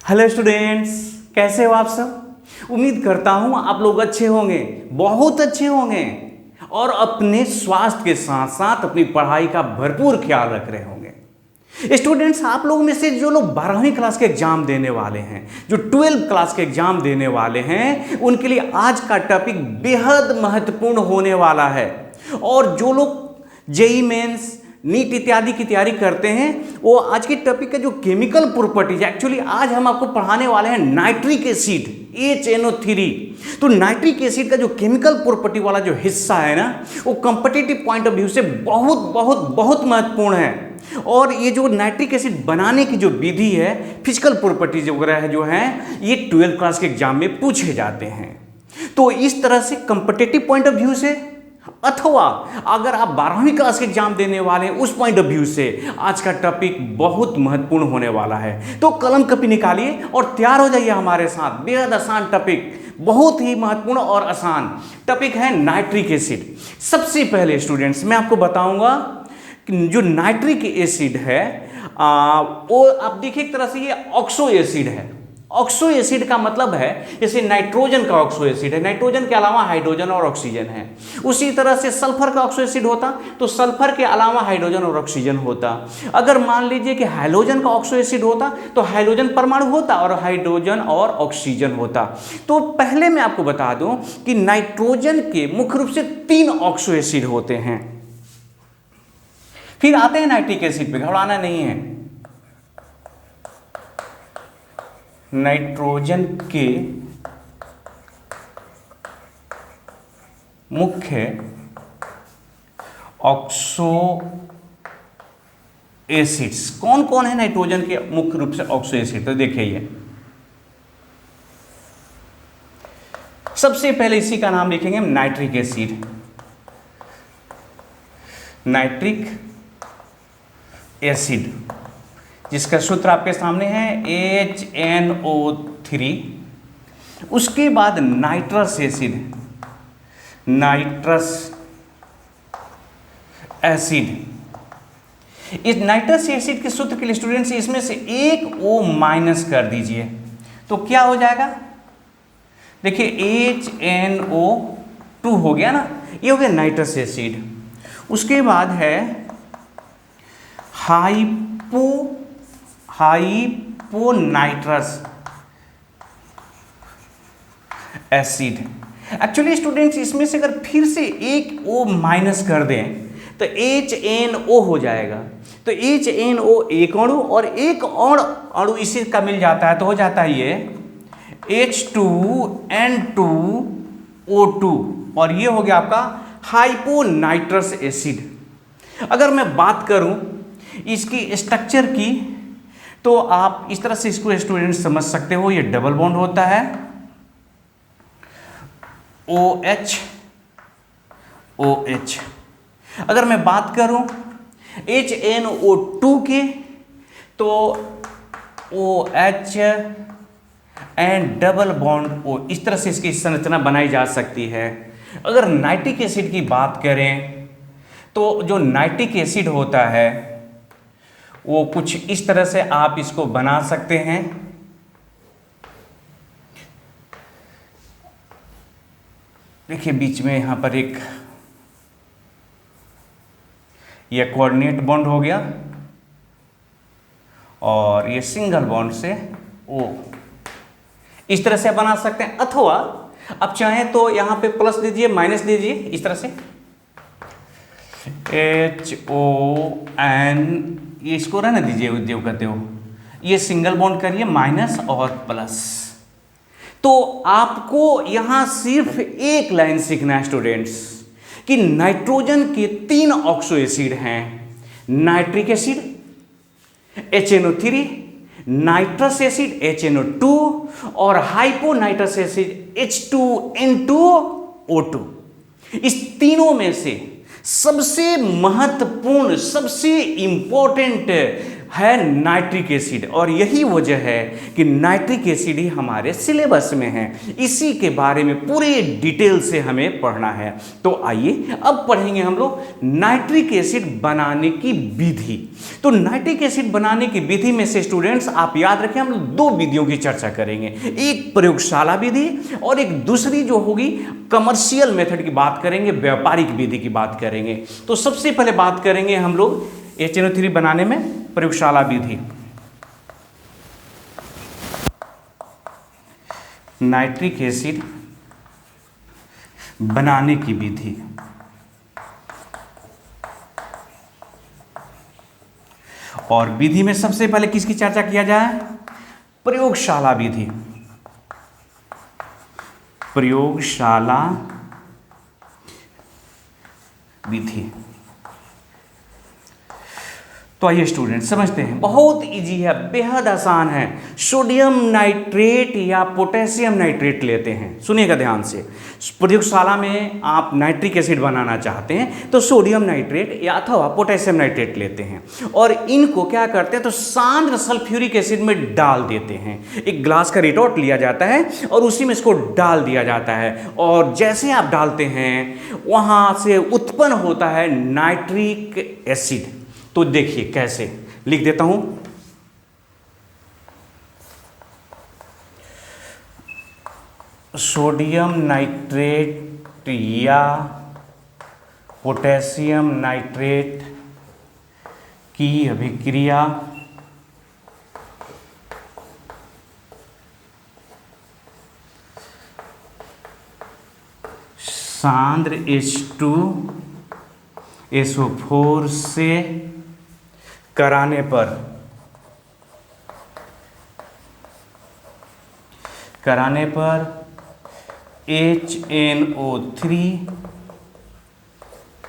Hello students, कैसे हो आप सब। उम्मीद करता हूं आप लोग अच्छे होंगे, बहुत अच्छे होंगे और अपने स्वास्थ्य के साथ साथ अपनी पढ़ाई का भरपूर ख्याल रख रहे होंगे। स्टूडेंट्स, आप लोगों में से जो लोग 12वीं क्लास के एग्जाम देने वाले हैं, जो 12th क्लास के एग्जाम देने वाले हैं, उनके लिए आज का टॉपिक बेहद महत्वपूर्ण होने वाला है। और जो लोग जेई मेंस, नीट इत्यादि की तैयारी करते हैं, वो आज की टॉपिक का जो केमिकल प्रॉपर्टीज, एक्चुअली आज हम आपको पढ़ाने वाले हैं नाइट्रिक एसिड HNO3। तो नाइट्रिक एसिड का जो केमिकल प्रॉपर्टी वाला जो हिस्सा है ना, वो कॉम्पिटिटिव पॉइंट ऑफ व्यू से बहुत बहुत बहुत महत्वपूर्ण है। और ये जो नाइट्रिक एसिड बनाने की जो विधि है, फिजिकल प्रॉपर्टीज वगैरह जो है, ये 12th क्लास के एग्जाम में पूछे जाते हैं। तो इस तरह से कॉम्पिटिटिव पॉइंट ऑफ व्यू से, अथवा अगर आप 12वीं क्लास के एग्जाम देने वाले हैं उस पॉइंट ऑफ व्यू से, आज का टॉपिक बहुत महत्वपूर्ण होने वाला है। तो कलम कॉपी निकालिए और तैयार हो जाइए हमारे साथ। बेहद आसान टॉपिक, बहुत ही महत्वपूर्ण और आसान टॉपिक है नाइट्रिक एसिड। सबसे पहले स्टूडेंट्स मैं आपको बताऊंगा कि जो नाइट्रिक एसिड है वो आप देखिए एक तरह से ये ऑक्सो एसिड है। ऑक्सो एसिड का मतलब है जैसे नाइट्रोजन का ऑक्सो एसिड है, नाइट्रोजन के अलावा हाइड्रोजन और ऑक्सीजन है। उसी तरह से सल्फर का ऑक्सो एसिड होता तो सल्फर के अलावा हाइड्रोजन और ऑक्सीजन होता। अगर मान लीजिए कि हाइड्रोजन का ऑक्सो एसिड होता तो हाइड्रोजन परमाणु होता और हाइड्रोजन और ऑक्सीजन होता। तो पहले मैं आपको बता दूं कि नाइट्रोजन के मुख्य रूप से 3 ऑक्सो एसिड होते हैं। फिर आते हैं नाइट्रिक एसिड पे, घबराना नहीं है। नाइट्रोजन के मुख्य ऑक्सो एसिड्स कौन कौन है? नाइट्रोजन के मुख्य रूप से ऑक्सो एसिड, तो देखिए ये सबसे पहले इसी का नाम लिखेंगे नाइट्रिक एसिड। नाइट्रिक एसिड जिसका सूत्र आपके सामने है HNO3। उसके बाद नाइट्रस एसिड, नाइट्रस एसिड। इस नाइट्रस एसिड के सूत्र के लिए स्टूडेंट्स इसमें से एक O माइनस कर दीजिए तो क्या हो जाएगा? देखिए HNO2 हो गया ना, ये हो गया नाइट्रस एसिड। उसके बाद है हाइपोनाइट्रस एसिड। एक्चुअली स्टूडेंट्स इसमें से अगर फिर से एक O माइनस कर दें तो HNO हो जाएगा। तो HNO एक अणु और एक और अणु इसी का मिल जाता है तो हो जाता है ये H2N2O2 और ये हो गया आपका हाइपोनाइट्रस एसिड। अगर मैं बात करूं इसकी स्ट्रक्चर की तो आप इस तरह से इसको स्टूडेंट समझ सकते हो। ये डबल बॉन्ड होता है OH OH। अगर मैं बात करूं HNO2 की तो OH and double bond O, इस तरह से इसकी संरचना बनाई जा सकती है। अगर नाइट्रिक एसिड की बात करें तो जो नाइट्रिक एसिड होता है वो कुछ इस तरह से आप इसको बना सकते हैं। देखिए बीच में यहां पर एक ये कोऑर्डिनेट बॉन्ड हो गया और ये सिंगल बॉन्ड से O, इस तरह से बना सकते हैं। अथवा आप चाहें तो यहां पे प्लस दीजिए, माइनस दीजिए, इस तरह से HON, ये इसको रहने दीजिए उद्योग कहते हो, ये सिंगल बॉन्ड करिए माइनस और प्लस। तो आपको यहां सिर्फ एक लाइन सीखना है स्टूडेंट्स कि नाइट्रोजन के 3 ऑक्सो एसिड हैं, nitric acid HNO3, nitrous acid HNO2 और हाइपोनाइट्रस एसिड H2N2O2। इस तीनों में से सबसे महत्वपूर्ण, सबसे इंपॉर्टेंट है नाइट्रिक एसिड, और यही वजह है कि नाइट्रिक एसिड ही हमारे सिलेबस में है। इसी के बारे में पूरे डिटेल से हमें पढ़ना है। तो आइए अब पढ़ेंगे हम लोग नाइट्रिक एसिड बनाने की विधि। तो नाइट्रिक एसिड बनाने की विधि में से स्टूडेंट्स आप याद रखें, हम लोग दो विधियों की चर्चा करेंगे, एक प्रयोगशाला विधि और एक दूसरी जो होगी कमर्शियल मेथड की बात करेंगे, व्यापारिक विधि की बात करेंगे। तो सबसे पहले बात करेंगे हम लोग HNO3 बनाने में प्रयोगशाला विधि। नाइट्रिक एसिड बनाने की विधि। और विधि में सबसे पहले किसकी चर्चा किया जाए? प्रयोगशाला विधि। प्रयोगशाला विधि। तो आइए स्टूडेंट समझते हैं, बहुत इजी है, बेहद आसान है। सोडियम नाइट्रेट या पोटेशियम नाइट्रेट लेते हैं, सुनिएगा ध्यान से। प्रयोगशाला में आप नाइट्रिक एसिड बनाना चाहते हैं तो सोडियम नाइट्रेट या अथवा पोटेशियम नाइट्रेट लेते हैं, और इनको क्या करते हैं तो सांद्र सल्फ्यूरिक एसिड में डाल देते हैं। एक ग्लास का रिटॉर्ट लिया जाता है और उसी में इसको डाल दिया जाता है, और जैसे आप डालते हैं वहां से उत्पन्न होता है नाइट्रिक एसिड। तो देखिए कैसे, लिख देता हूं। सोडियम नाइट्रेट या पोटेशियम नाइट्रेट की अभिक्रिया सांद्र H2SO4 से कराने पर HNO3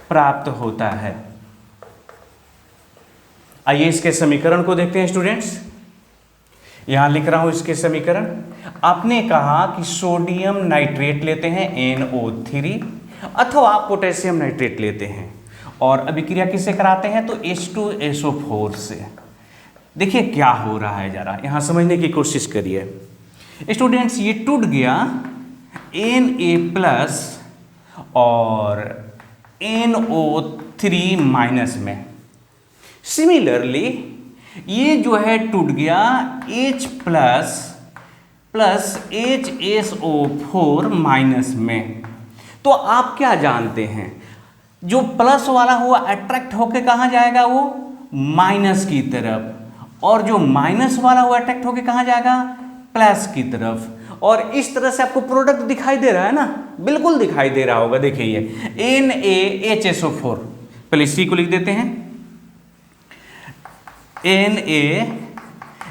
प्राप्त होता है। आइए इसके समीकरण को देखते हैं स्टूडेंट्स। यहां लिख रहा हूं इसके समीकरण। आपने कहा कि सोडियम नाइट्रेट लेते हैं NO3 अथवा पोटेशियम नाइट्रेट लेते हैं, और अभिक्रिया किससे कराते हैं तो H2SO4 से। देखिए क्या हो रहा है, जरा यहां समझने की कोशिश करिए स्टूडेंट्स। ये टूट गया Na+ और NO3- में। सिमिलरली ये जो है टूट गया H+ प्लस HSO4- में। तो आप क्या जानते हैं, जो प्लस वाला हुआ अट्रैक्ट होके कहां जाएगा, वो माइनस की तरफ, और जो माइनस वाला हुआ अट्रैक्ट होके कहां जाएगा, प्लस की तरफ। और इस तरह से आपको प्रोडक्ट दिखाई दे रहा है ना, बिल्कुल दिखाई दे रहा होगा। देखिए ये NaHSO4, पहले इसी को लिख देते हैं,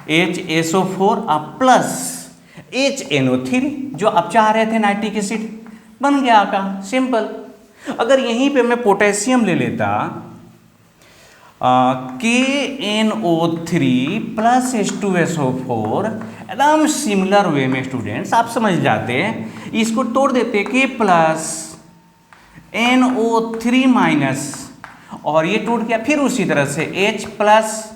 NaHSO4 प्लस HNO3, जो आप चाह रहे थे नाइट्रिक एसिड, बन गया आपका सिंपल। अगर यहीं पे मैं पोटेशियम ले लेता KNO3 प्लस H2SO4, एकदम सिमिलर वे में स्टूडेंट्स आप समझ जाते हैं, इसको तोड़ देते K प्लस NO3-, और ये टूट गया। फिर उसी तरह से H प्लस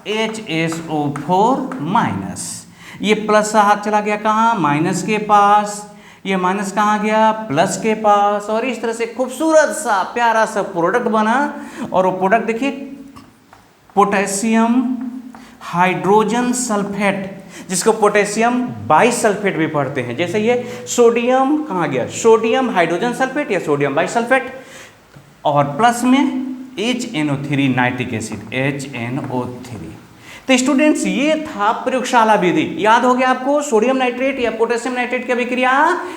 HSO4-, ये प्लस हाथ चला गया कहाँ, माइनस के पास, ये माइनस कहाँ गया, प्लस के पास, और इस तरह से खूबसूरत सा प्यारा सा प्रोडक्ट बना। और वो प्रोडक्ट देखिए, पोटेशियम हाइड्रोजन सल्फेट, जिसको पोटेशियम बाइसल्फेट भी पढ़ते हैं। जैसे ये सोडियम कहाँ गया, सोडियम हाइड्रोजन सल्फेट या सोडियम बाइसल्फेट, और प्लस में HNO3 नाइट्रिक एसिड HNO3। तो स्टूडेंट्स ये था प्रयोगशाला विधि। याद हो गया आपको, सोडियम नाइट्रेट या पोटेशियम नाइट्रेट की अभिक्रिया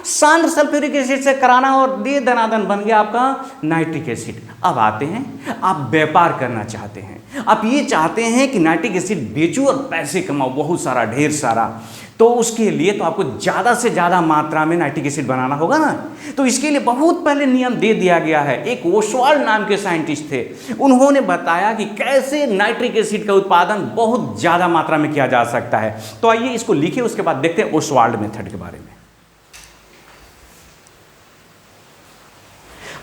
सांद्र सल्फ्यूरिक एसिड से कराना, और दे दनादन बन गया आपका नाइट्रिक एसिड। अब आते हैं, आप व्यापार करना चाहते हैं, आप ये चाहते हैं कि नाइट्रिक एसिड बेचो और पैसे कमाओ बहुत सारा, ढेर सारा। तो उसके लिए तो आपको ज़्यादा से ज़्यादा मात्रा में नाइट्रिक एसिड बनाना होगा ना। तो इसके लिए बहुत पहले नियम दे दिया गया है। एक ओसवाल्ड नाम के साइंटिस्ट थे, उन्होंने बताया कि कैसे नाइट्रिक एसिड का उत्पादन बहुत ज़्यादा मात्रा में किया जा सकता है। तो आइए इसको लिखिए, उसके बाद देखते हैं ओसवाल्ड मेथड के बारे में।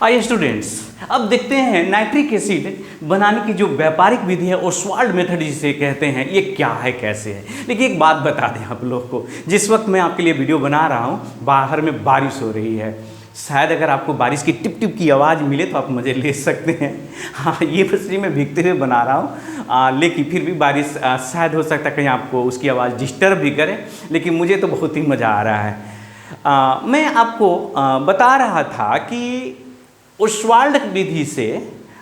आइए स्टूडेंट्स, अब देखते हैं नाइट्रिक एसिड बनाने की जो व्यापारिक विधि है, ओस्वाल्ड मेथड जिसे कहते हैं, ये क्या है, कैसे है। देखिए एक बात बता दें आप लोग को, जिस वक्त मैं आपके लिए वीडियो बना रहा हूँ बाहर में बारिश हो रही है, शायद अगर आपको बारिश की टिप टिप की आवाज़ मिले तो आप मज़े ले सकते हैं। हाँ, ये बस मैं भीगते हुए बना रहा हूँ, लेकिन फिर भी बारिश शायद हो सकता है कहीं आपको उसकी आवाज़ डिस्टर्ब भी करे, लेकिन मुझे तो बहुत ही मज़ा आ रहा है। मैं आपको बता रहा था कि ओस्वाल्ड विधि से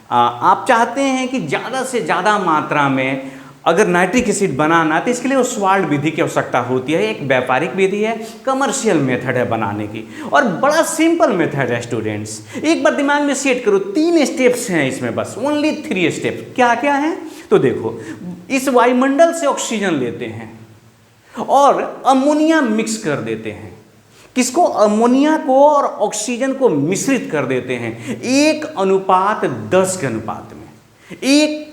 आप चाहते हैं कि ज़्यादा से ज़्यादा मात्रा में अगर नाइट्रिक एसिड बनाना, तो इसके लिए ओस्वाल्ड विधि की आवश्यकता होती है। एक व्यापारिक विधि है, कमर्शियल मेथड है बनाने की, और बड़ा सिंपल मेथड है स्टूडेंट्स। एक बार दिमाग में सेट करो, 3 स्टेप्स हैं इसमें, बस ओनली 3 स्टेप्स। क्या क्या हैं तो देखो, इस वायुमंडल से ऑक्सीजन लेते हैं और अमोनिया मिक्स कर देते हैं। किसको? अमोनिया को और ऑक्सीजन को मिश्रित कर देते हैं 1:10 के अनुपात में, 1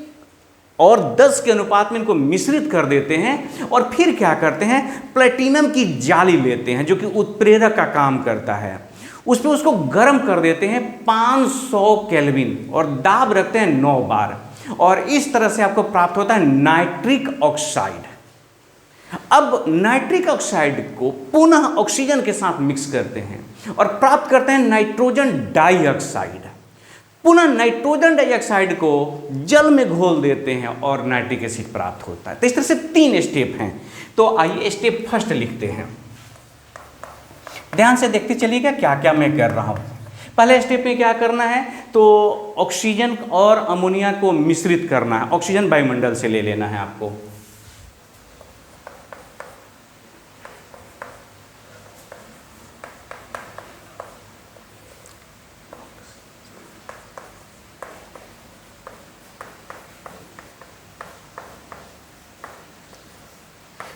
और 10 के अनुपात में इनको मिश्रित कर देते हैं। और फिर क्या करते हैं, प्लेटिनम की जाली लेते हैं जो कि उत्प्रेरक का काम करता है, उस पर उसको गर्म कर देते हैं 500 केल्विन और दाब रखते हैं 9 बार, और इस तरह से आपको प्राप्त होता है नाइट्रिक ऑक्साइड। अब नाइट्रिक ऑक्साइड को पुनः ऑक्सीजन के साथ मिक्स करते हैं और प्राप्त करते हैं नाइट्रोजन डाइऑक्साइड। पुनः नाइट्रोजन डाइऑक्साइड को जल में घोल देते हैं और नाइट्रिक एसिड प्राप्त होता है। तो इस तरह से 3 स्टेप हैं। तो आइए स्टेप फर्स्ट लिखते हैं, ध्यान से देखते चलिएगा क्या क्या मैं कर रहा हूं। पहले स्टेप में क्या करना है, तो ऑक्सीजन और अमोनिया को मिश्रित करना है। ऑक्सीजन वायुमंडल से ले लेना है आपको।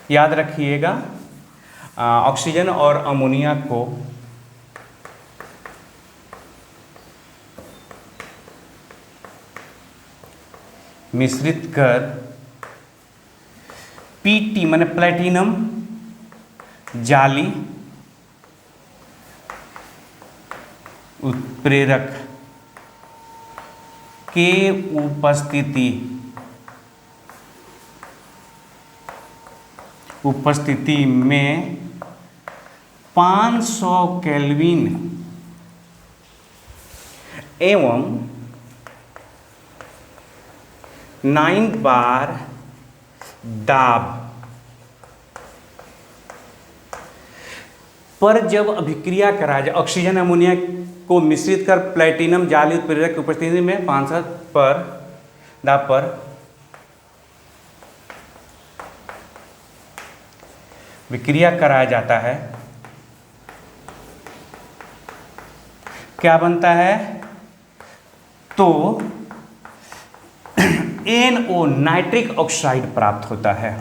याद रखिएगा, ऑक्सीजन और अमोनिया को मिश्रित कर पीटी माने प्लेटिनम जाली उत्प्रेरक के उपस्थिति में 500 केल्विन एवं 9 बार दाब पर जब अभिक्रिया कराया जाए, ऑक्सीजन अमोनिया को मिश्रित कर प्लेटिनम जाली उत्प्रेरक की उपस्थिति में 500 पर दाब पर विक्रिया कराया जाता है, क्या बनता है, तो NO नाइट्रिक ऑक्साइड प्राप्त होता है।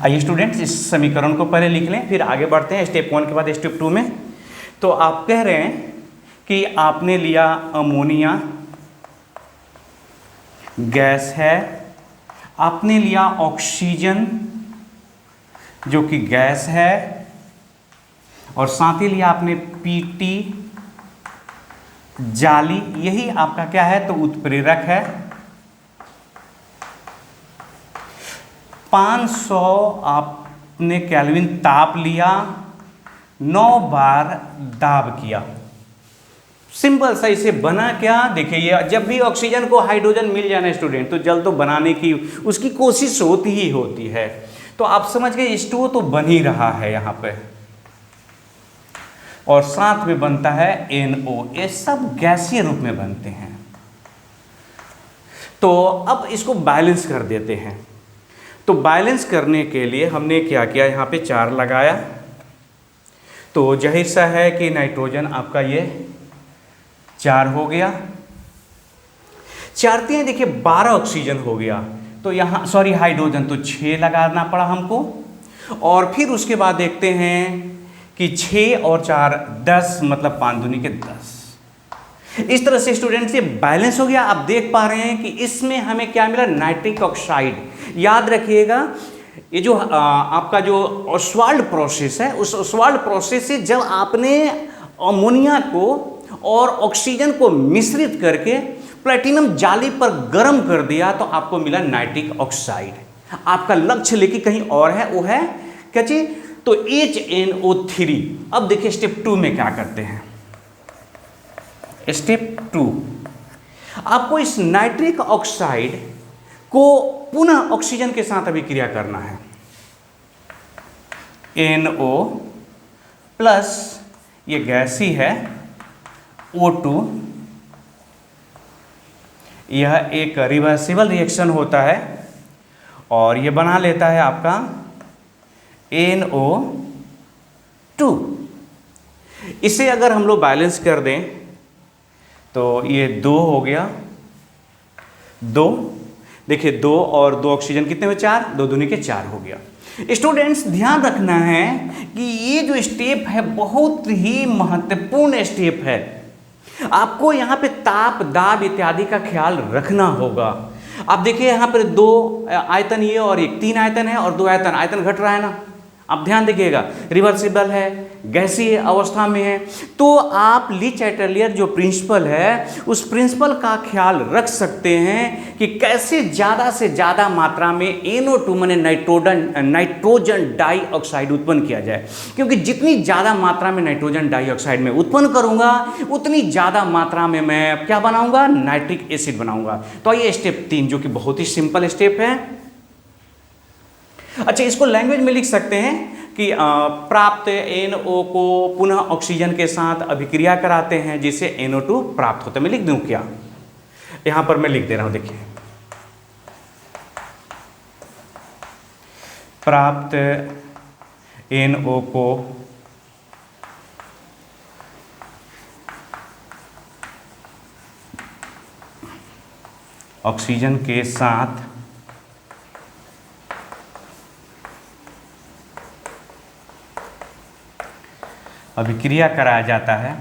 आइए स्टूडेंट्स, इस समीकरण को पहले लिख लें, फिर आगे बढ़ते हैं स्टेप 1 के बाद स्टेप 2 में। तो आप कह रहे हैं कि आपने लिया अमोनिया गैस है, आपने लिया ऑक्सीजन जो कि गैस है, और साथ ही लिया आपने पीटी जाली, यही आपका क्या है, तो उत्प्रेरक है। 500 आपने केल्विन ताप लिया, 9 बार दाब किया। सिंपल सा इसे बना क्या, देखिए ये जब भी ऑक्सीजन को हाइड्रोजन मिल जाए ना स्टूडेंट, तो जल तो बनाने की उसकी कोशिश होती ही होती है। तो आप समझ गए, H2O तो बन ही रहा है यहाँ पे, और साथ में बनता है NO। ये सब गैसीय रूप में बनते हैं। तो अब इसको बैलेंस कर देते हैं। तो बैलेंस करने के लिए हमने क्या किया, यहाँ पे 4 लगाया, तो जाहिर सा है कि नाइट्रोजन आपका ये 4 हो गया। 4 3 देखिए 12 ऑक्सीजन हो गया, तो यहाँ सॉरी हाइड्रोजन, तो 6 लगाना पड़ा हमको। और फिर उसके बाद देखते हैं कि 6 और 4 10, मतलब 5 दूनी के 10। इस तरह से स्टूडेंट्स ये बैलेंस हो गया। आप देख पा रहे हैं कि इसमें हमें क्या मिला, नाइट्रिक ऑक्साइड। याद रखिएगा ये जो आपका जो ऑस्वाल्ड प्रोसेस है, उस ऑस्वाल्ड प्रोसेस से जब आपने अमोनिया को और ऑक्सीजन को मिश्रित करके प्लेटिनम जाली पर गर्म कर दिया तो आपको मिला नाइट्रिक ऑक्साइड। आपका लक्ष्य लेकिन कहीं और है, वो है क्या चीज? तो HNO3। अब देखिए स्टेप 2 में क्या करते हैं। स्टेप 2, आपको इस नाइट्रिक ऑक्साइड को पुनः ऑक्सीजन के साथ अभिक्रिया करना है। NO प्लस ये गैस ही है O2, यह एक रिवर्सिबल रिएक्शन होता है और ये बना लेता है आपका NO2। इसे अगर हम लोग बैलेंस कर दें तो ये 2 हो गया, 2, देखिए 2 और 2 ऑक्सीजन कितने हुए? 4, 2 दूनी के 4 हो गया। स्टूडेंट्स ध्यान रखना है कि ये जो स्टेप है बहुत ही महत्वपूर्ण स्टेप है। आपको यहाँ पे ताप, दाब इत्यादि का ख्याल रखना होगा। आप देखिए यहाँ पर 2 आयतन ये और एक 3 आयतन है और 2 आयतन घट रहा है ना। आप ध्यान देखिएगा, रिवर्सिबल है, गैसीय अवस्था में है, तो आप ली चाटलियर जो प्रिंसिपल है उस प्रिंसिपल का ख्याल रख सकते हैं कि कैसे ज़्यादा से ज़्यादा मात्रा में NO2 माने नाइट्रोजन डाइऑक्साइड उत्पन्न किया जाए। क्योंकि जितनी ज़्यादा मात्रा में नाइट्रोजन डाइऑक्साइड में उत्पन्न करूँगा उतनी ज़्यादा मात्रा में मैं क्या बनाऊँगा? नाइट्रिक एसिड बनाऊँगा। तो ये स्टेप 3 जो कि बहुत ही सिंपल स्टेप है। अच्छा, इसको लैंग्वेज में लिख सकते हैं कि प्राप्त NO को पुनः ऑक्सीजन के साथ अभिक्रिया कराते हैं जिससे NO2 प्राप्त होता है। मैं लिख दूं क्या? यहां पर मैं लिख दे रहा हूं, देखिए प्राप्त NO को ऑक्सीजन के साथ अभिक्रिया कराया जाता है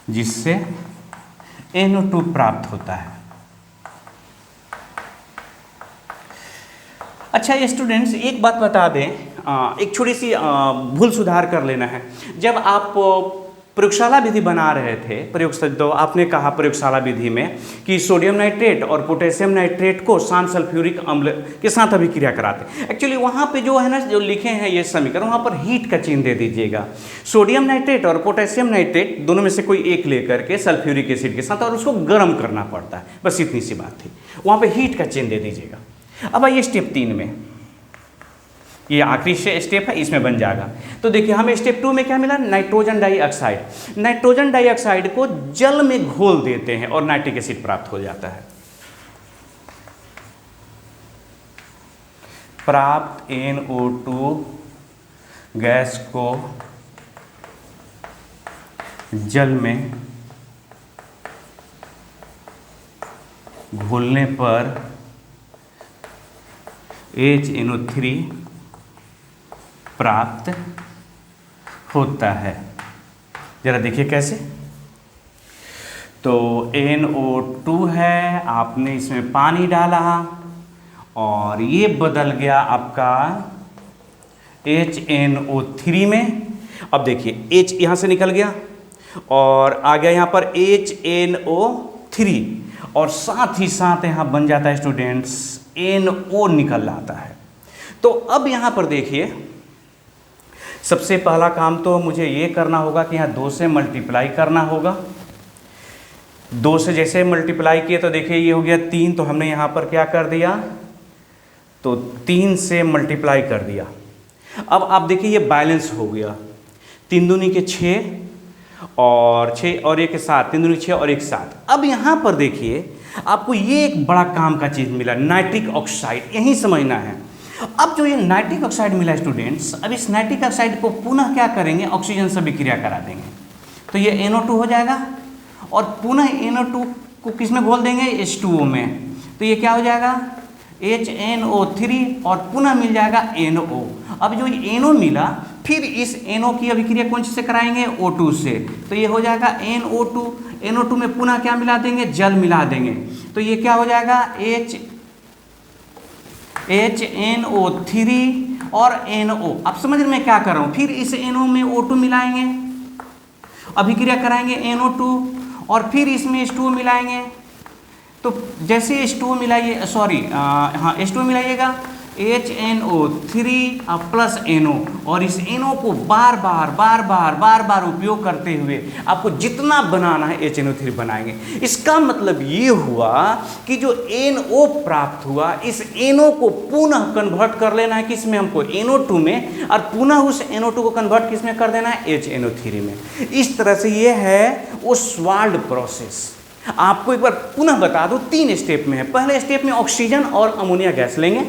जिससे NO2 प्राप्त होता है। अच्छा स्टूडेंट्स, एक बात बता दें, एक छोटी सी भूल सुधार कर लेना है। जब आप प्रयोगशाला विधि बना रहे थे, तो आपने कहा प्रयोगशाला विधि में कि सोडियम नाइट्रेट और पोटेशियम नाइट्रेट को शांत सल्फ्यूरिक अम्ल के साथ अभिक्रिया कराते। एक्चुअली वहाँ पे जो है ना, जो लिखे हैं ये समीकरण, वहाँ पर हीट का चिन्ह दे दीजिएगा। सोडियम नाइट्रेट और पोटेशियम नाइट्रेट दोनों में से कोई एक लेकर के सल्फ्यूरिक एसिड के साथ और उसको गर्म करना पड़ता है, बस इतनी सी बात थी। वहाँ पर हीट का चिन्ह दे दीजिएगा। अब आइए स्टेप 3 में, ये आखिरी स्टेप है, इसमें बन जाएगा। तो देखिए हमें स्टेप 2 में क्या मिला? Nitrogen dioxide. नाइट्रोजन डाइऑक्साइड को जल में घोल देते हैं और नाइट्रिक एसिड प्राप्त हो जाता है। प्राप्त NO2 गैस को जल में घोलने पर HNO3 प्राप्त होता है। जरा देखिए कैसे। तो NO2 है, आपने इसमें पानी डाला और ये बदल गया आपका HNO3 में। अब देखिए H यहाँ से निकल गया और आ गया यहाँ पर HNO3 और साथ ही साथ यहाँ बन जाता है स्टूडेंट्स NO निकल आता है। तो अब यहाँ पर देखिए, सबसे पहला काम तो मुझे ये करना होगा कि यहाँ 2 से मल्टीप्लाई करना होगा। 2 से जैसे मल्टीप्लाई किए तो देखिए ये हो गया 3, तो हमने यहाँ पर क्या कर दिया? तो 3 से मल्टीप्लाई कर दिया। अब आप देखिए ये बैलेंस हो गया, 3 दूनी के 6 और 6 और 1 के 7, 3 दूनी 6 और 1 7। अब यहाँ पर देखिए आपको ये एक बड़ा काम का चीज़ मिला, नाइट्रिक ऑक्साइड, यही समझना है। अब जो ये नाइट्रिक ऑक्साइड मिला स्टूडेंट्स, अब इस नाइट्रिक ऑक्साइड को पुनः क्या करेंगे? ऑक्सीजन से अभिक्रिया करा देंगे, तो ये NO2 हो जाएगा और पुनः NO2 को किस में घोल देंगे? H2O में। तो ये क्या हो जाएगा? HNO3 और पुनः मिल जाएगा NO। अब जो NO मिला फिर इस NO की अभिक्रिया कौन से कराएंगे, O2 से, तो ये हो जाएगा NO2, NO2 में पुनः क्या मिला देंगे, जल मिला देंगे, तो ये क्या हो जाएगा HNO3 और NO। अब समझ रहे मैं क्या कर रहा हूँ, फिर इस NO में O2 मिलाएंगे, अभिक्रिया कराएंगे NO2 और फिर इसमें H2O मिलाएंगे। तो जैसे H2O मिलाइए, हाँ H2O मिलाइएगा, HNO3 प्लस NO, और इस NO को बार बार उपयोग करते हुए आपको जितना बनाना है HNO3 बनाएंगे। इसका मतलब ये हुआ कि जो NO प्राप्त हुआ, इस NO को पुनः कन्वर्ट कर लेना है किसमें, हमको NO2 में, और पुनः उस NO2 को कन्वर्ट किसमें कर देना है, HNO3 में। इस तरह से ये है ओस्वाल्ड प्रोसेस। आपको एक बार पुनः बता दूं, 3 स्टेप में है। पहले स्टेप में ऑक्सीजन और अमोनिया गैस लेंगे,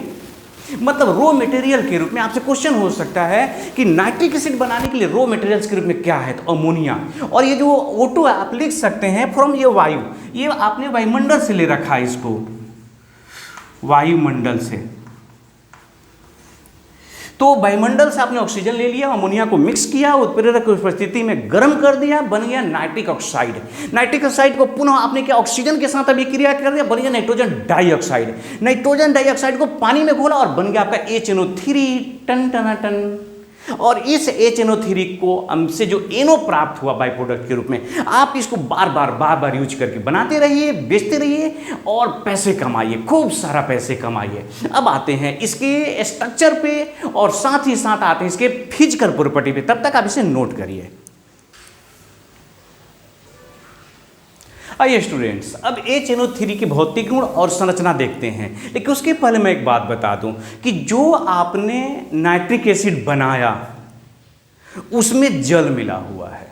मतलब रॉ मटेरियल के रूप में। आपसे क्वेश्चन हो सकता है कि नाइट्रिक एसिड बनाने के लिए रॉ मटेरियल्स के रूप में क्या है, तो अमोनिया, और ये जो O2 है आप लिख सकते हैं फ्रॉम ये वायु, ये आपने वायुमंडल से ले रखा है, इसको वायुमंडल से। तो वायुमंडल से आपने ऑक्सीजन ले लिया, अमोनिया को मिक्स किया, उत्प्रेरक की उपस्थिति में गर्म कर दिया, बन गया नाइट्रिक ऑक्साइड। नाइट्रिक ऑक्साइड को पुनः आपने क्या ऑक्सीजन के साथ अभिक्रिया कर दिया, बन गया नाइट्रोजन डाइऑक्साइड। नाइट्रोजन डाइऑक्साइड को पानी में घोला और बन गया आपका HNO3, टन टन टन। और इस HNO3 को हमसे जो NO प्राप्त हुआ बाई प्रोडक्ट के रूप में, आप इसको बार बार यूज करके बनाते रहिए, बेचते रहिए और पैसे कमाइए, खूब सारा पैसे कमाइए। अब आते हैं इसके स्ट्रक्चर पे और साथ ही साथ आते हैं इसके फिजिकल प्रॉपर्टी पे, तब तक आप इसे नोट करिए। आइए स्टूडेंट्स, अब HNO3 की भौतिक गुण और संरचना देखते हैं, लेकिन उसके पहले मैं एक बात बता दूं कि जो आपने नाइट्रिक एसिड बनाया उसमें जल मिला हुआ है।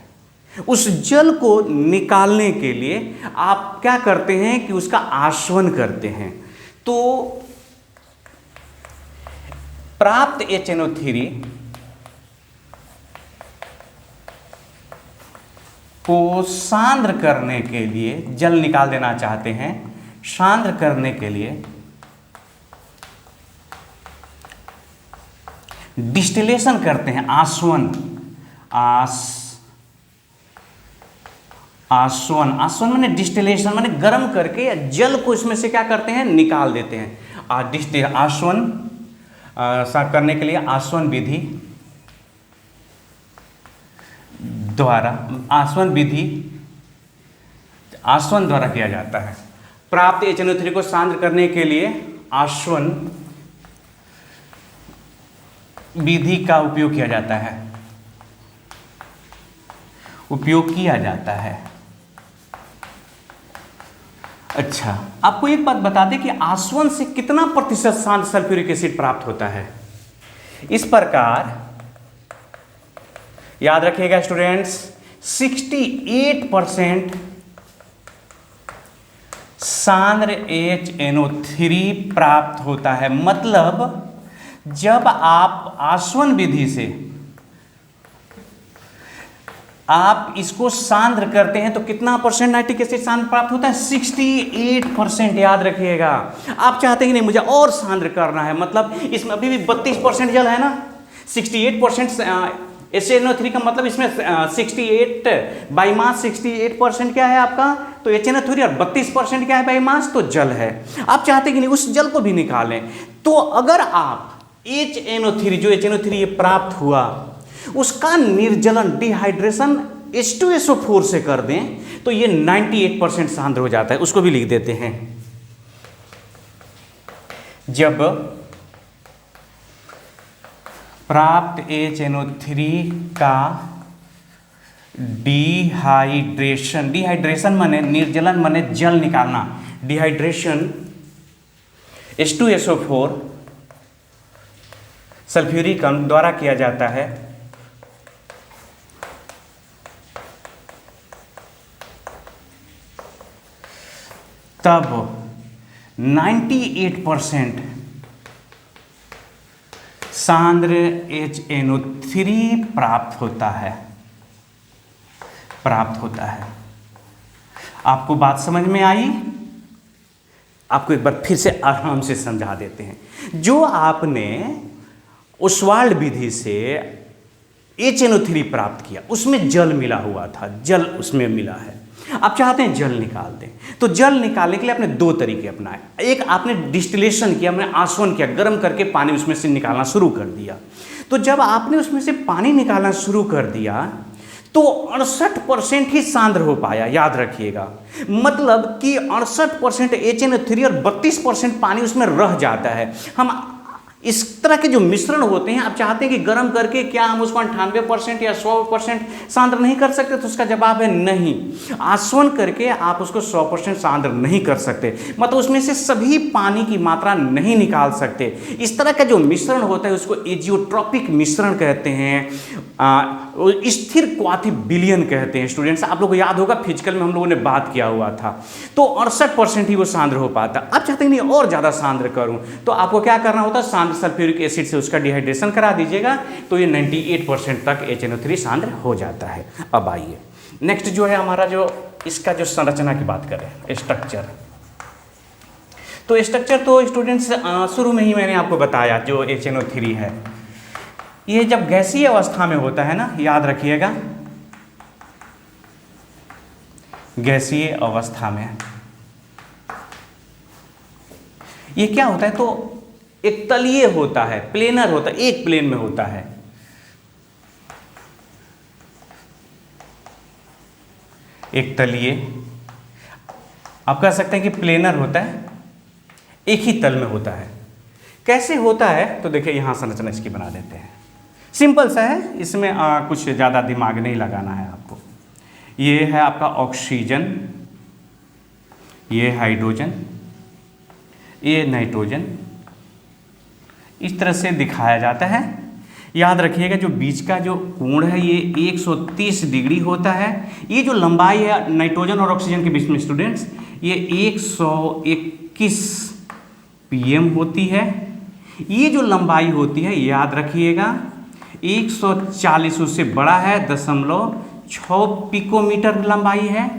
उस जल को निकालने के लिए आप क्या करते हैं कि उसका आसवन करते हैं। तो प्राप्त HNO3 को सांद्र करने के लिए, जल निकाल देना चाहते हैं, सांद्र करने के लिए डिस्टिलेशन करते हैं, आसवन माने डिस्टिलेशन, माने गर्म करके जल को इसमें से क्या करते हैं, निकाल देते हैं। आसवन करने के लिए आसवन विधि द्वारा, आसवन द्वारा किया जाता है। प्राप्त HNO3 को सांद्र करने के लिए आसवन विधि का उपयोग किया जाता है, अच्छा, आपको एक बात बता दें कि आसवन से कितना प्रतिशत शांत सल्फ्यूरिक एसिड प्राप्त होता है। इस प्रकार याद रखिएगा स्टूडेंट्स, 68% सांद्र HNO3 प्राप्त होता है। मतलब जब आप आसवन विधि से आप इसको सांद्र करते हैं तो कितना परसेंट नाइट्रिक एसिड सांद्र प्राप्त होता है, 68%। याद रखिएगा, आप चाहते ही नहीं मुझे और सांद्र करना है, मतलब इसमें अभी भी 32% जल है ना, 68% HNO3 का मतलब इसमें 68 बाई मास 68% क्या है आपका, तो HNO3, और 32% क्या है बाई मास, तो जल है। आप चाहते कि नहीं उस जल को भी निकालें, तो अगर आप HNO3 जो HNO3 ये प्राप्त हुआ उसका निर्जलन, डिहाइड्रेशन H2SO4 से कर दें तो ये 98% सांद्र हो जाता है। उसको भी लिख देते हैं, जब प्राप्त HNO3 का डिहाइड्रेशन माने निर्जलन माने जल निकालना, डिहाइड्रेशन H2SO4 सल्फ्यूरिक अम्ल द्वारा किया जाता है, तब 98% सांद्र HNO3 प्राप्त होता है। आपको बात समझ में आई? आपको एक बार फिर से आराम से समझा देते हैं। जो आपने ओस्वाल्ड विधि से HNO3 प्राप्त किया, उसमें जल मिला हुआ था, जल उसमें मिला है। आप चाहते हैं जल निकाल दें, तो जल निकालने के लिए आपने दो तरीके अपनाए। एक, आपने डिस्टिलेशन किया, आपने आसवन किया, गर्म करके पानी उसमें से निकालना शुरू कर दिया। तो जब आपने उसमें से पानी निकालना शुरू कर दिया तो 68% ही सांद्र हो पाया, याद रखिएगा। मतलब कि 68% HNO3 और 32% पानी उसमें रह जाता है। हम इस तरह के जो मिश्रण होते हैं, आप चाहते हैं कि गर्म करके क्या हम उसको 98% या 100% सांद्र नहीं कर सकते, तो उसका जवाब है नहीं। आसवन करके आप उसको 100% सांद्र नहीं कर सकते, मतलब उसमें से सभी पानी की मात्रा नहीं निकाल सकते। इस तरह का जो मिश्रण होता है उसको एजियोट्रॉपिक मिश्रण कहते हैं, स्थिर क्वाथी विलयन कहते हैं। स्टूडेंट्स, आप लोगों को याद होगा फिजिकल में हम लोगों ने बात किया हुआ था। तो 68% ही वो सांद्र हो पाता। आप चाहते हैं नहीं और ज़्यादा सांद्र करूं, तो आपको क्या करना होता है, सांद्र सल्फ्यूरिक एसिड से उसका डिहाइड्रेशन करा दीजिएगा, तो ये 98% तक HNO3 सांद्र हो जाता है। अब आइए नेक्स्ट जो है हमारा, जो इसका जो संरचना की बात करें, स्ट्रक्चर। तो स्ट्रक्चर तो स्टूडेंट्स शुरू में ही मैंने आपको बताया, जो HNO3 है ये जब गैसीय अवस्था में होता है ना, याद रखिएगा, गैसीय अवस्था में ये क्या होता है, तो एक तलीय होता है, प्लेनर होता है, एक प्लेन में होता है। एक तलीय, आप कह सकते हैं कि प्लेनर होता है, एक ही तल में होता है। कैसे होता है, तो देखिए यहां संरचना इसकी बना देते हैं। सिंपल सा है, इसमें कुछ ज़्यादा दिमाग नहीं लगाना है आपको। ये है आपका ऑक्सीजन, ये हाइड्रोजन, ये नाइट्रोजन, इस तरह से दिखाया जाता है। याद रखिएगा जो बीच का जो कोण है ये 130 डिग्री होता है। ये जो लंबाई है नाइट्रोजन और ऑक्सीजन के बीच में स्टूडेंट्स, ये 121 pm होती है। ये जो लंबाई होती है, याद रखिएगा 140 उससे बड़ा है, 0.6 पिकोमीटर लंबाई है।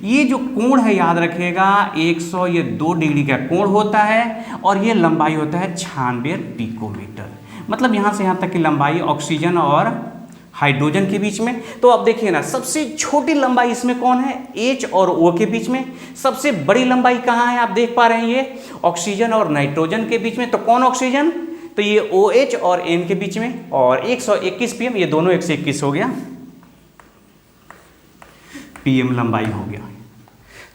ये जो कोण है, याद रखिएगा 102 डिग्री का कोण होता है, और ये लंबाई होता है 96 पिकोमीटर। मतलब यहाँ से यहाँ तक की लंबाई ऑक्सीजन और हाइड्रोजन के बीच में। तो अब देखिए ना, सबसे छोटी लंबाई इसमें कौन है, H और O के बीच में। सबसे बड़ी लंबाई कहाँ है, आप देख पा रहे हैं, ये ऑक्सीजन और नाइट्रोजन के बीच में। तो कौन ऑक्सीजन, तो ये OH और N के बीच में। और 121 pm, ये दोनों 121 हो गया, pm लंबाई हो गया।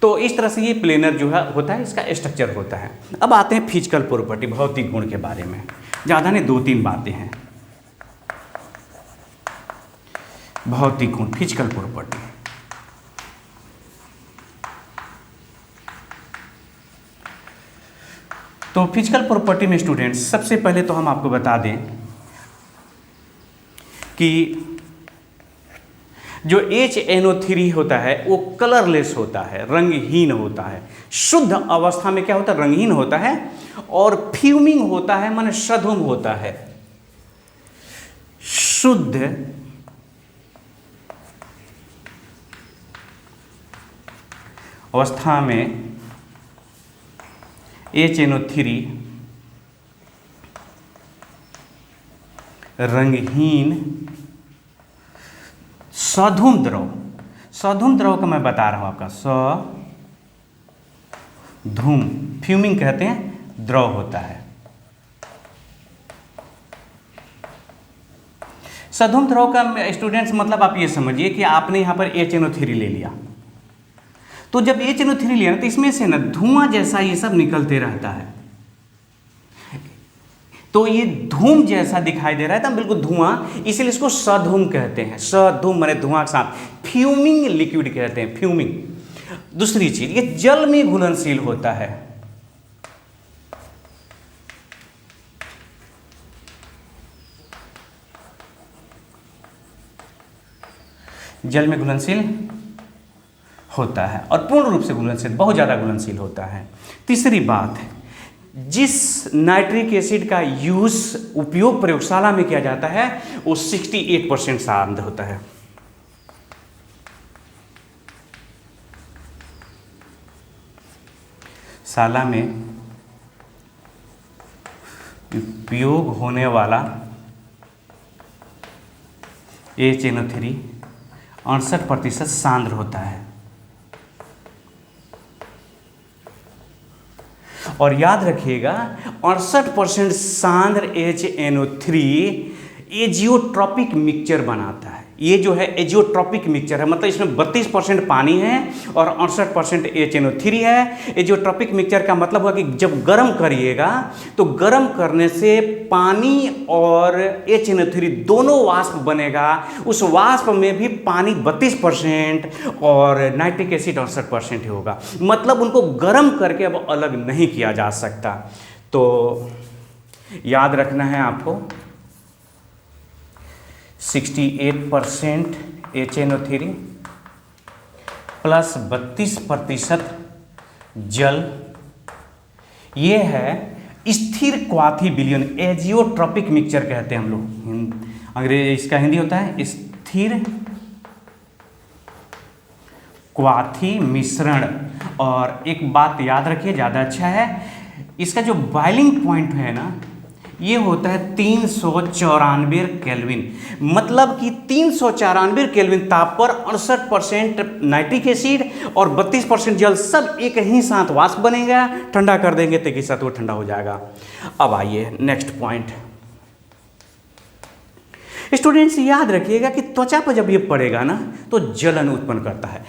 तो इस तरह से ये प्लेनर जो है होता है, इसका स्ट्रक्चर होता है। अब आते हैं फिजिकल प्रॉपर्टी, भौतिक गुण के बारे में। ज़्यादा नहीं, 2-3 बातें हैं। भौतिक गुण, फिजिकल प्रॉपर्टी। तो फिजिकल प्रॉपर्टी में स्टूडेंट्स, सबसे पहले तो हम आपको बता दें कि जो HNO3 होता है वो कलरलेस होता है, रंगहीन होता है। शुद्ध अवस्था में क्या होता है, रंगहीन होता है। और फ्यूमिंग होता है, माने सधुम होता है। शुद्ध अवस्था में HNO3 रंगहीन सधुम द्रव, सधुम द्रव का मैं बता रहा हूं आपका, सधुम, फ्यूमिंग कहते हैं, द्रव होता है। सधुम द्रव का स्टूडेंट्स मतलब आप ये समझिए कि आपने यहां पर HNO3 ले लिया, तो जब HNO3 लिया ना, तो इसमें से ना धुआं जैसा ये सब निकलते रहता है। तो ये धूम जैसा दिखाई दे रहा है, तो बिल्कुल धुआं, इसलिए इसको सधूम कहते हैं। सधूम माने धुआं के साथ, फ्यूमिंग लिक्विड कहते हैं, फ्यूमिंग। दूसरी चीज, ये जल में घुलनशील होता है। जल में घुलनशील होता है और पूर्ण रूप से घुलनशील, बहुत ज्यादा घुलनशील होता है। तीसरी बात है, जिस नाइट्रिक एसिड का यूज उपयोग प्रयोगशाला में किया जाता है वो 68% सांद्र होता है। शाला में उपयोग होने वाला HNO3 68% सांद्र होता है। और याद रखिएगा 68% सांद्र HNO3 एजियोट्रॉपिक मिक्सचर बनाता है। ये जो है एजियोट्रॉपिक मिक्सचर है, मतलब इसमें 32% पानी है और 68% HNO3 है। एजियोट्रॉपिक मिक्सचर का मतलब हुआ कि जब गर्म करिएगा तो गर्म करने से पानी और HNO3 दोनों वाष्प बनेगा। उस वाष्प में भी पानी 32% और नाइट्रिक एसिड 68% ही होगा, मतलब उनको गर्म करके अब अलग नहीं किया जा सकता। तो याद रखना है आपको 68% HNO3 प्लस 32% जल, ये है स्थिर क्वाथी विलयन, एजियोट्रॉपिक मिक्सचर कहते हैं हम लोग। अंग्रेजी इसका हिंदी होता है स्थिर क्वाथी मिश्रण। और एक बात याद रखिए, ज़्यादा अच्छा है, इसका जो बॉइलिंग पॉइंट है ना, ये होता है 394 केल्विन, मतलब कि 394 केल्विन ताप पर 68% नाइट्रिक एसिड और 32% जल सब एक ही साथ वाष्प बनेगा। ठंडा कर देंगे तो एक ही साथ वो ठंडा हो जाएगा। अब आइए नेक्स्ट पॉइंट। स्टूडेंट्स याद रखिएगा कि त्वचा पर जब ये पड़ेगा ना तो जलन उत्पन्न करता है।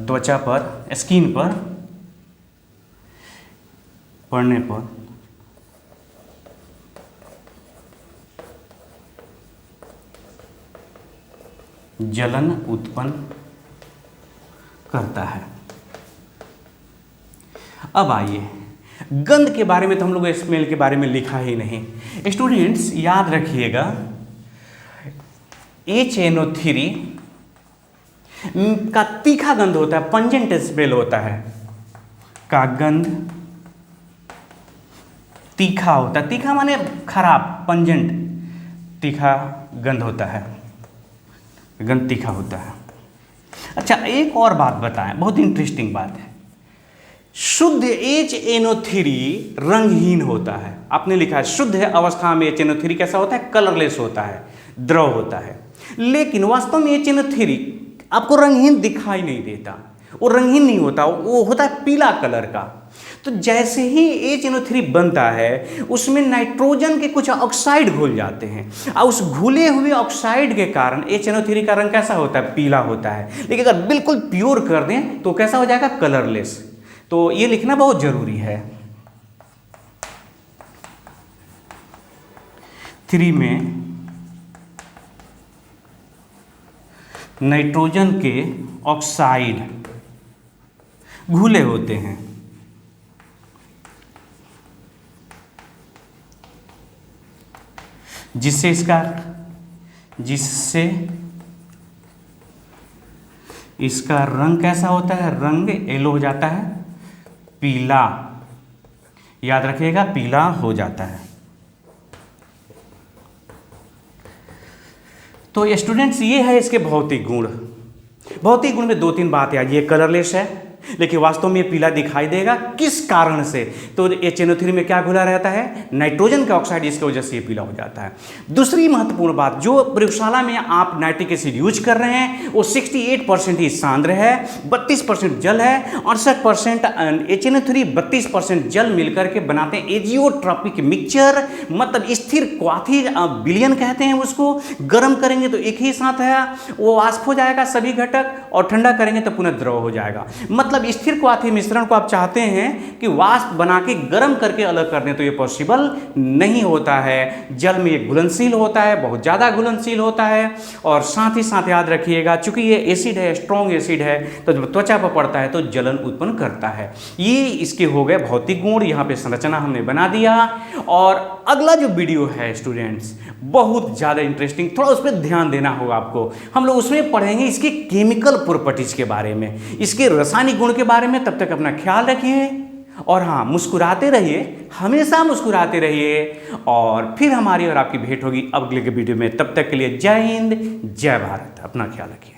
त्वचा पर, स्किन पर पड़ने पर जलन उत्पन्न करता है। अब आइए गंध के बारे में, तो हम लोग स्मेल के बारे में लिखा ही नहीं। स्टूडेंट्स याद रखिएगा HNO3 का तीखा गंध होता है, पंजेंट स्मेल होता है, का गंध तीखा होता है। तीखा माने खराब, पंजेंट, तीखा गंध होता है, गंध तीखा होता है। अच्छा एक और बात बताएं, बहुत इंटरेस्टिंग बात है। शुद्ध HNO3 रंगहीन होता है। आपने लिखा है शुद्ध अवस्था में HNO3 कैसा होता है, कलरलेस होता है, द्रव होता है। लेकिन वास्तव में HNO3 आपको रंगहीन दिखाई नहीं देता, वो रंगहीन नहीं होता, वो होता है पीला कलर का। तो जैसे ही HNO3 बनता है उसमें नाइट्रोजन के कुछ ऑक्साइड घुल जाते हैं और उस घुले हुए ऑक्साइड के कारण HNO3 का रंग कैसा होता है, पीला होता है। लेकिन अगर बिल्कुल प्योर कर दें तो कैसा हो जाएगा, कलरलेस। तो ये लिखना बहुत जरूरी है। 3 में नाइट्रोजन के ऑक्साइड घुले होते हैं, जिससे इसका रंग कैसा होता है, रंग येलो हो जाता है, पीला। याद रखिएगा पीला हो जाता है। तो स्टूडेंट्स ये है इसके भौतिक गुण। भौतिक गुण में 2-3 बात याद, ये कलरलेस है लेकिन वास्तव में ये पीला दिखाई देगा, किस कारण से, तो HNO3 में क्या घुला रहता है, नाइट्रोजन का ऑक्साइड, इसकी वजह से ये पीला हो जाता है। दूसरी महत्वपूर्ण बात, जो प्रयोगशाला में आप नाइट्रिक एसिड यूज कर रहे हैं वो 68% ही सांद्र है, 32% जल है, 68% HNO3, 32% जल मिलकर के बनाते हैं एजियोट्रॉपिक मिक्सचर, मतलब स्थिर क्वाथी विलयन कहते हैं उसको। गर्म करेंगे तो एक ही साथ है वो वाष्प हो जाएगा सभी घटक, और ठंडा करेंगे तो पुनः द्रव हो जाएगा। मतलब स्थिर क्वाथी मिश्रण को आप चाहते हैं कि वाष्प बना के गर्म करके अलग कर दें तो ये पॉसिबल नहीं होता है। जल में ये घुलनशील होता है, बहुत ज़्यादा घुलनशील होता है। और साथ ही साथ याद रखिएगा चूंकि ये एसिड है, स्ट्रॉन्ग एसिड है, तो जब त्वचा पर पड़ता है तो जलन उत्पन्न करता है। ये इसके हो गए भौतिक गुण, यहाँ पे संरचना हमने बना दिया। और अगला जो वीडियो है स्टूडेंट्स बहुत ज़्यादा इंटरेस्टिंग, थोड़ा उस पर ध्यान देना होगा आपको। हम लोग उसमें पढ़ेंगे इसके केमिकल प्रॉपर्टीज के बारे में, इसके रासायनिक गुण के बारे में। तब तक अपना ख्याल रखिए और हाँ, मुस्कुराते रहिए, हमेशा मुस्कुराते रहिए। और फिर हमारी और आपकी भेंट होगी अगले के वीडियो में। तब तक के लिए जय हिंद, जय भारत। अपना ख्याल रखिए।